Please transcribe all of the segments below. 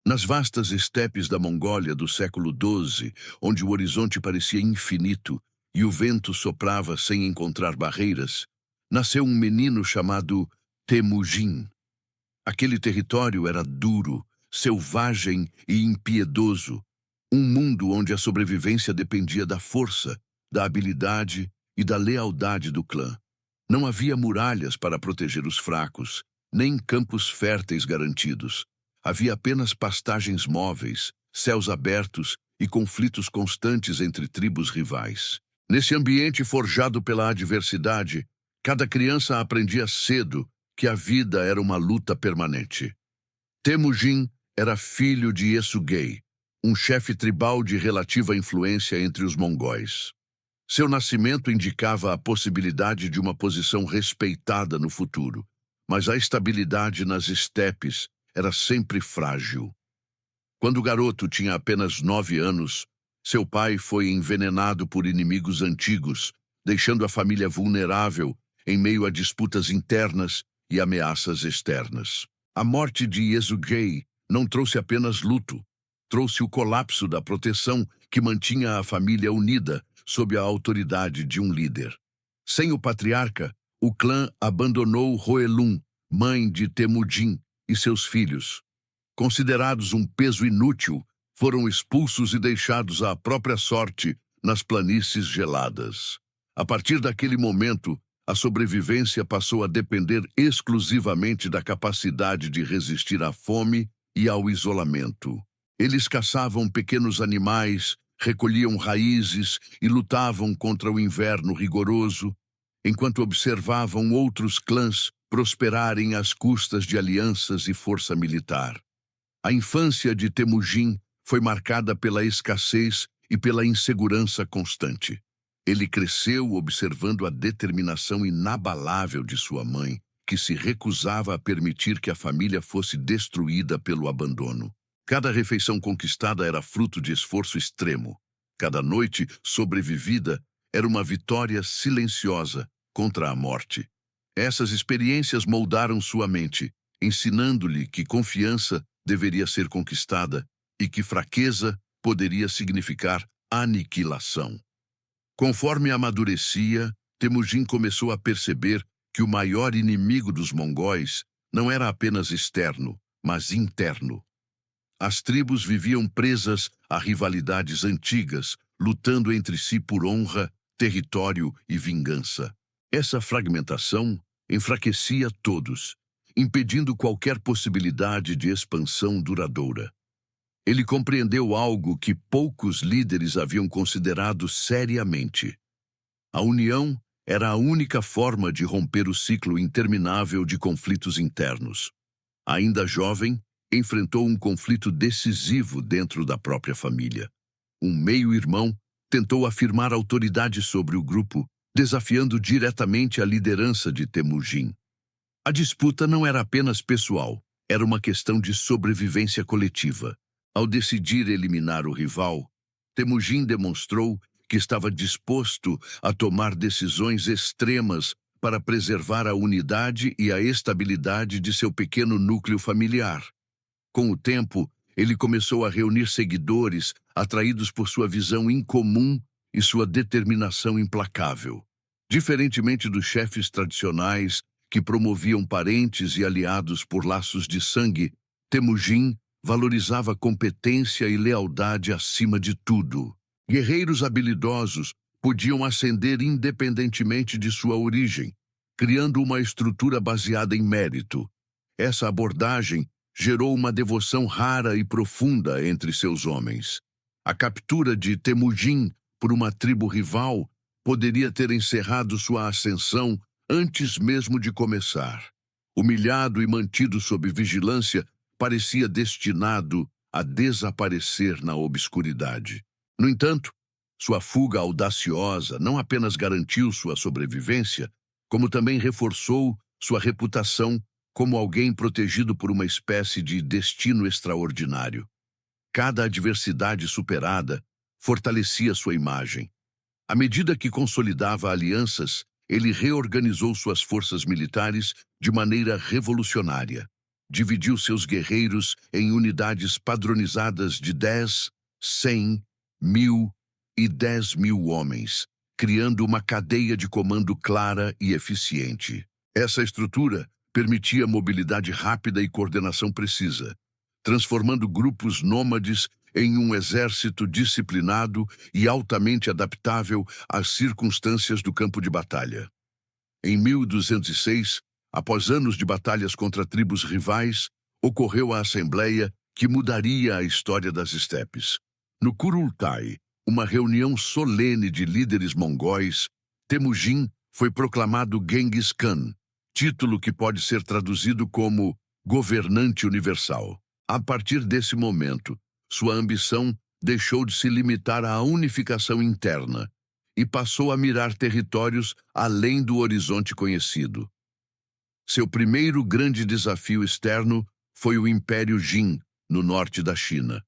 Nas vastas estepes da Mongólia do século XII, onde o horizonte parecia infinito e o vento soprava sem encontrar barreiras, nasceu um menino chamado Temujin. Aquele território era duro, selvagem e impiedoso, um mundo onde a sobrevivência dependia da força, da habilidade e da lealdade do clã. Não havia muralhas para proteger os fracos, nem campos férteis garantidos. Havia apenas pastagens móveis, céus abertos e conflitos constantes entre tribos rivais. Nesse ambiente forjado pela adversidade, cada criança aprendia cedo que a vida era uma luta permanente. Temujin era filho de Yesugei, um chefe tribal de relativa influência entre os mongóis. Seu nascimento indicava a possibilidade de uma posição respeitada no futuro, mas a estabilidade nas estepes era sempre frágil. Quando o garoto tinha apenas 9 anos, seu pai foi envenenado por inimigos antigos, deixando a família vulnerável em meio a disputas internas e ameaças externas. A morte de Yesugei não trouxe apenas luto, trouxe o colapso da proteção que mantinha a família unida sob a autoridade de um líder. Sem o patriarca, o clã abandonou Hoelun, mãe de Temujin, e seus filhos. Considerados um peso inútil, foram expulsos e deixados à própria sorte nas planícies geladas. A partir daquele momento, a sobrevivência passou a depender exclusivamente da capacidade de resistir à fome e ao isolamento. Eles caçavam pequenos animais, recolhiam raízes e lutavam contra o inverno rigoroso, enquanto observavam outros clãs prosperarem às custas de alianças e força militar. A infância de Temujin foi marcada pela escassez e pela insegurança constante. Ele cresceu observando a determinação inabalável de sua mãe, que se recusava a permitir que a família fosse destruída pelo abandono. Cada refeição conquistada era fruto de esforço extremo. Cada noite sobrevivida era uma vitória silenciosa contra a morte. Essas experiências moldaram sua mente, ensinando-lhe que confiança deveria ser conquistada e que fraqueza poderia significar aniquilação. Conforme amadurecia, Temujin começou a perceber que o maior inimigo dos mongóis não era apenas externo, mas interno. As tribos viviam presas a rivalidades antigas, lutando entre si por honra, território e vingança. Essa fragmentação enfraquecia todos, impedindo qualquer possibilidade de expansão duradoura. Ele compreendeu algo que poucos líderes haviam considerado seriamente. A união era a única forma de romper o ciclo interminável de conflitos internos. Ainda jovem, enfrentou um conflito decisivo dentro da própria família. Um meio-irmão tentou afirmar autoridade sobre o grupo, desafiando diretamente a liderança de Temujin. A disputa não era apenas pessoal, era uma questão de sobrevivência coletiva. Ao decidir eliminar o rival, Temujin demonstrou que estava disposto a tomar decisões extremas para preservar a unidade e a estabilidade de seu pequeno núcleo familiar. Com o tempo, ele começou a reunir seguidores atraídos por sua visão incomum e sua determinação implacável. Diferentemente dos chefes tradicionais que promoviam parentes e aliados por laços de sangue, Temujin valorizava competência e lealdade acima de tudo. Guerreiros habilidosos podiam ascender independentemente de sua origem, criando uma estrutura baseada em mérito. Essa abordagem gerou uma devoção rara e profunda entre seus homens. A captura de Temujin por uma tribo rival poderia ter encerrado sua ascensão antes mesmo de começar. Humilhado e mantido sob vigilância, parecia destinado a desaparecer na obscuridade. No entanto, sua fuga audaciosa não apenas garantiu sua sobrevivência, como também reforçou sua reputação como alguém protegido por uma espécie de destino extraordinário. Cada adversidade superada fortalecia sua imagem. À medida que consolidava alianças, ele reorganizou suas forças militares de maneira revolucionária. dividiu seus guerreiros em unidades padronizadas de 10, 100, 1000 e 10.000 homens, criando uma cadeia de comando clara e eficiente. Essa estrutura permitia mobilidade rápida e coordenação precisa, transformando grupos nômades em um exército disciplinado e altamente adaptável às circunstâncias do campo de batalha. Em 1206, após anos de batalhas contra tribos rivais, ocorreu a assembleia que mudaria a história das estepes. No Kurultai, uma reunião solene de líderes mongóis, Temujin foi proclamado Genghis Khan, título que pode ser traduzido como governante universal. A partir desse momento, sua ambição deixou de se limitar à unificação interna e passou a mirar territórios além do horizonte conhecido. Seu primeiro grande desafio externo foi o Império Jin, no norte da China.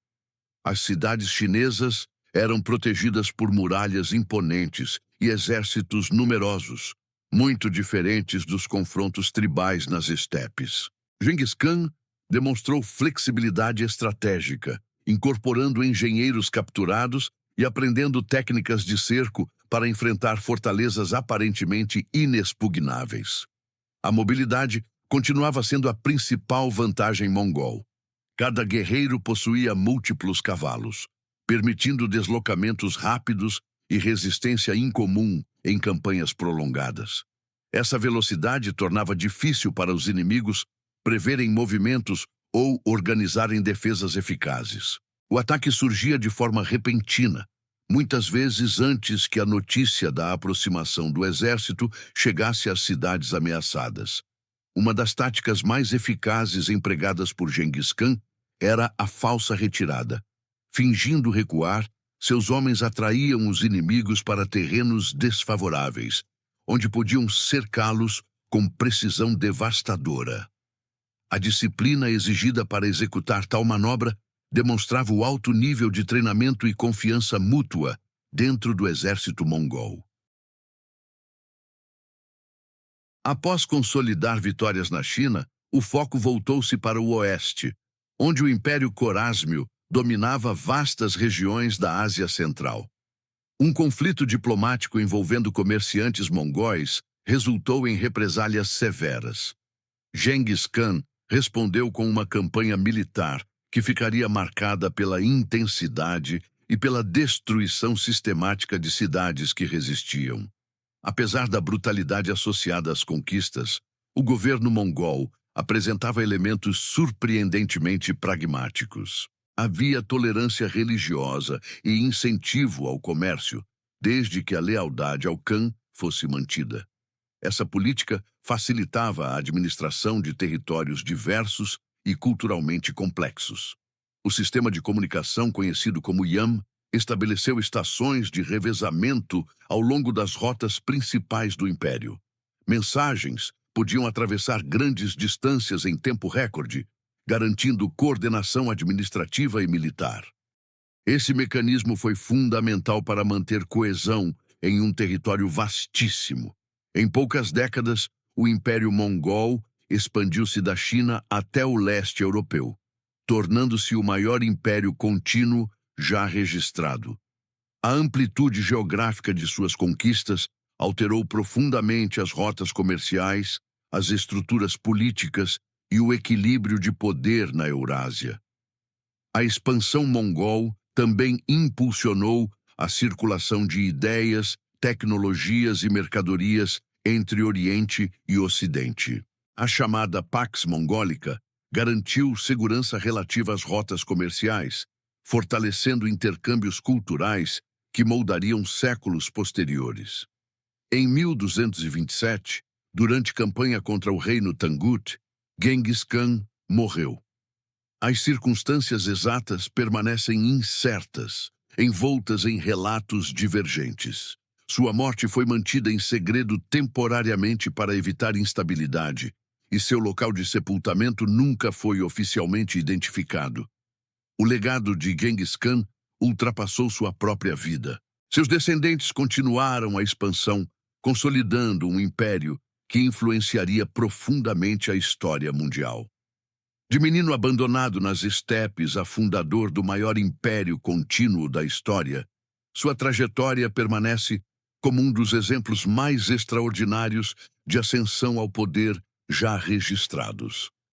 As cidades chinesas eram protegidas por muralhas imponentes e exércitos numerosos, muito diferentes dos confrontos tribais nas estepes. Genghis Khan demonstrou flexibilidade estratégica, incorporando engenheiros capturados e aprendendo técnicas de cerco para enfrentar fortalezas aparentemente inexpugnáveis. A mobilidade continuava sendo a principal vantagem mongol. Cada guerreiro possuía múltiplos cavalos, permitindo deslocamentos rápidos e resistência incomum em campanhas prolongadas. Essa velocidade tornava difícil para os inimigos preverem movimentos ou organizarem defesas eficazes. O ataque surgia de forma repentina, muitas vezes antes que a notícia da aproximação do exército chegasse às cidades ameaçadas. Uma das táticas mais eficazes empregadas por Genghis Khan era a falsa retirada. Fingindo recuar, seus homens atraíam os inimigos para terrenos desfavoráveis, onde podiam cercá-los com precisão devastadora. A disciplina exigida para executar tal manobra demonstrava o alto nível de treinamento e confiança mútua dentro do exército mongol. Após consolidar vitórias na China, o foco voltou-se para o oeste, onde o Império Corásmio dominava vastas regiões da Ásia Central. Um conflito diplomático envolvendo comerciantes mongóis resultou em represálias severas. Genghis Khan respondeu com uma campanha militar que ficaria marcada pela intensidade e pela destruição sistemática de cidades que resistiam. Apesar da brutalidade associada às conquistas, o governo mongol apresentava elementos surpreendentemente pragmáticos. Havia tolerância religiosa e incentivo ao comércio, desde que a lealdade ao Khan fosse mantida. Essa política facilitava a administração de territórios diversos e culturalmente complexos. O sistema de comunicação conhecido como Yam estabeleceu estações de revezamento ao longo das rotas principais do império. Mensagens podiam atravessar grandes distâncias em tempo recorde, garantindo coordenação administrativa e militar. Esse mecanismo foi fundamental para manter coesão em um território vastíssimo. Em poucas décadas, o Império Mongol expandiu-se da China até o leste europeu, tornando-se o maior império contínuo já registrado. A amplitude geográfica de suas conquistas alterou profundamente as rotas comerciais, as estruturas políticas e o equilíbrio de poder na Eurásia. A expansão mongol também impulsionou a circulação de ideias, tecnologias e mercadorias entre Oriente e Ocidente. A chamada Pax Mongólica garantiu segurança relativa às rotas comerciais, fortalecendo intercâmbios culturais que moldariam séculos posteriores. Em 1227, durante campanha contra o reino Tangut, Genghis Khan morreu. As circunstâncias exatas permanecem incertas, envoltas em relatos divergentes. Sua morte foi mantida em segredo temporariamente para evitar instabilidade, e seu local de sepultamento nunca foi oficialmente identificado. O legado de Genghis Khan ultrapassou sua própria vida. Seus descendentes continuaram a expansão, consolidando um império que influenciaria profundamente a história mundial. De menino abandonado nas estepes a fundador do maior império contínuo da história, sua trajetória permanece como um dos exemplos mais extraordinários de ascensão ao poder já registrados.